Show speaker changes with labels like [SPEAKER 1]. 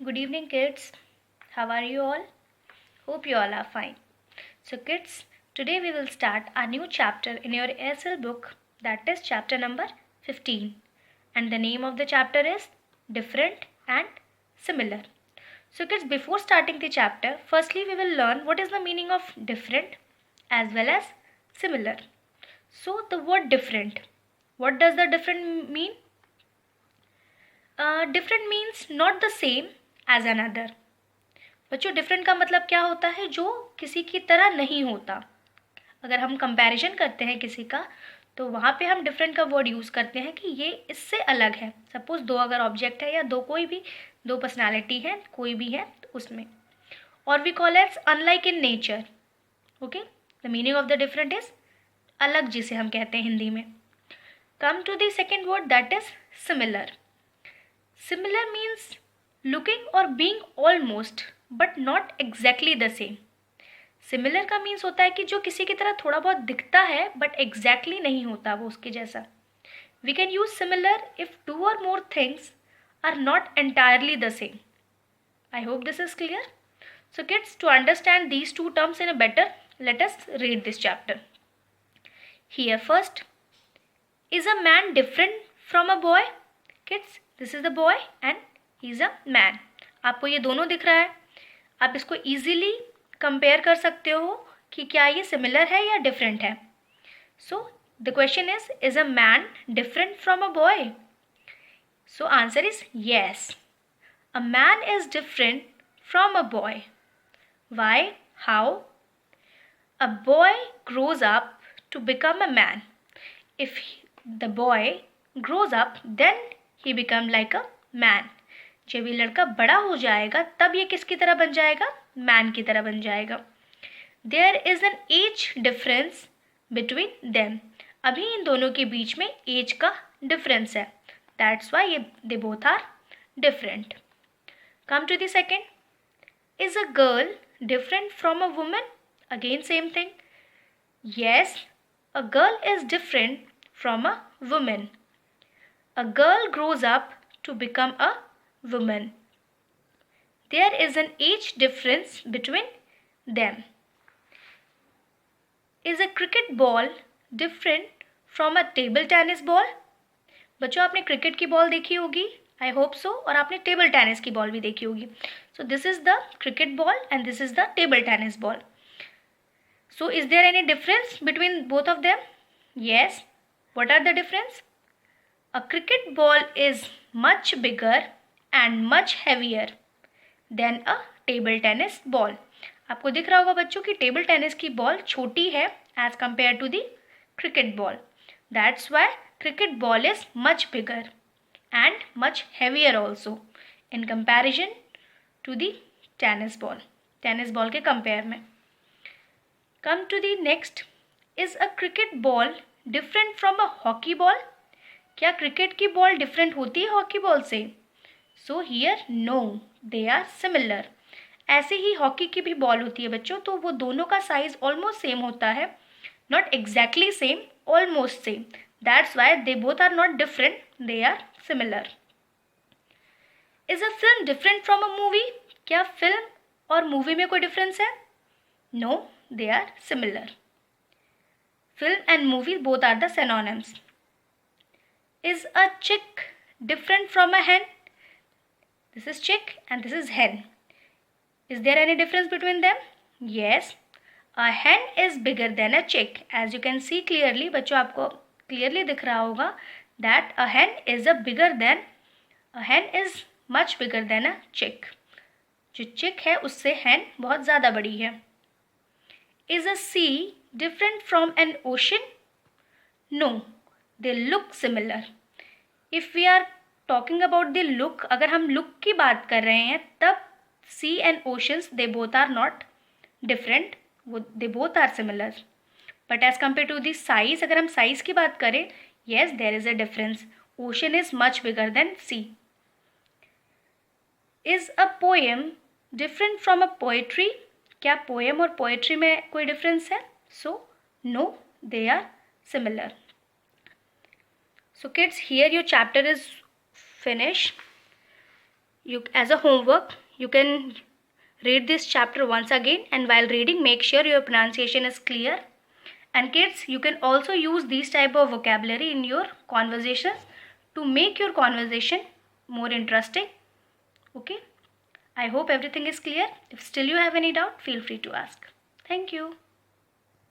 [SPEAKER 1] Good evening, kids. How are you all? Hope you all are fine. So, kids, today we will start a new chapter in your ASL book, that is chapter number 15. And the name of the chapter is Different and Similar. So, kids, before starting the chapter, firstly we will learn what is the meaning of different as well as similar. So, the word different. What does the different mean? Different means not the same as another. बच्चों different का मतलब क्या होता है? जो किसी की तरह नहीं होता. अगर हम कंपैरिजन करते हैं किसी का तो वहाँ पे हम डिफरेंट का वर्ड यूज़ करते हैं कि ये इससे अलग है. सपोज दो अगर ऑब्जेक्ट है या दो कोई भी दो पर्सनालिटी है कोई भी है तो उसमें. और we call its unlike in nature. Okay, the meaning of the different is अलग, जिसे हम कहते हैं हिंदी में. Come to the second word that is similar. Similar means looking और being almost but not exactly the same. Similar का means होता है कि जो किसी की तरह थोड़ा बहुत दिखता है बट एग्जैक्टली नहीं होता वो उसके जैसा. We can use similar if two और more things are not entirely the same. I hope this is clear. So kids, to understand these two terms in a better, let us read this chapter. Here first, is a man different from a boy? Kids, this is the boy and he is a man. आपको ये दोनों दिख रहा है. आप इसको easily compare कर सकते हो कि क्या ये सिमिलर है या डिफरेंट है. So the question is a man different from a boy? So answer is yes. A man is different from a boy. Why? How? A boy grows up to become a man. If the boy grows up then he become like a man. जब ये लड़का बड़ा हो जाएगा तब ये किसकी तरह बन जाएगा? मैन की तरह बन जाएगा. There is an age difference between them. अभी इन दोनों के बीच में एज का डिफरेंस है. That's why they both are different. Come to the second, is a girl different from a woman? Again same thing. Yes, a girl is different from a woman. A girl grows up to become a woman. There is an age difference between them. Is a cricket ball different from a table tennis ball? बच्चों, आपने cricket की ball देखी होगी, I hope so, और आपने table tennis की ball भी देखी होगी. So this is the cricket ball and this is the table tennis ball. So is there any difference between both of them? Yes. What are the difference? A cricket ball is much bigger and much heavier than a table tennis ball. आपको दिख रहा होगा बच्चों कि table tennis की ball छोटी है as compared to the cricket ball. That's why cricket ball is much bigger and much heavier also in comparison to the tennis ball. Tennis ball के compare में. Come to the next. Is a cricket ball different from a hockey ball? क्या cricket की ball different होती है hockey ball से? So here no, they are similar. ऐसे ही hockey की भी बॉल होती है बच्चों, तो वो दोनों का साइज ऑलमोस्ट सेम होता है. Not exactly same, almost same. That's why they both are not different, they are similar. Is a film different from a movie? क्या फिल्म और मूवी में कोई डिफरेंस है? No, they are similar. Film and movie both are the synonyms. Is a chick different from a hen? This is chick and this is hen. Is there any difference between them? Yes. A hen is bigger than a chick. As you can see clearly, बच्चों आपको clearly दिख रहा होगा that a hen is much bigger than a chick. जो chick है उससे hen बहुत ज़्यादा बड़ी है. Is a sea different from an ocean? No. They look similar. If we are talking about the look, अगर हम look की बात कर रहे हैं तब sea and oceans they both are not different, they both are similar. But as compared to the size, अगर हम size की बात करें, yes there is a difference. Ocean is much bigger than sea. Is a poem different from a poetry? क्या poem और poetry में कोई difference है? So no, they are similar. So kids, here your chapter is finished. as a homework, you can read this chapter once again, and while reading, make sure your pronunciation is clear. And kids, you can also use these type of vocabulary in your conversations to make your conversation more interesting. Okay, I hope everything is clear. If still you have any doubt, feel free to ask. Thank you.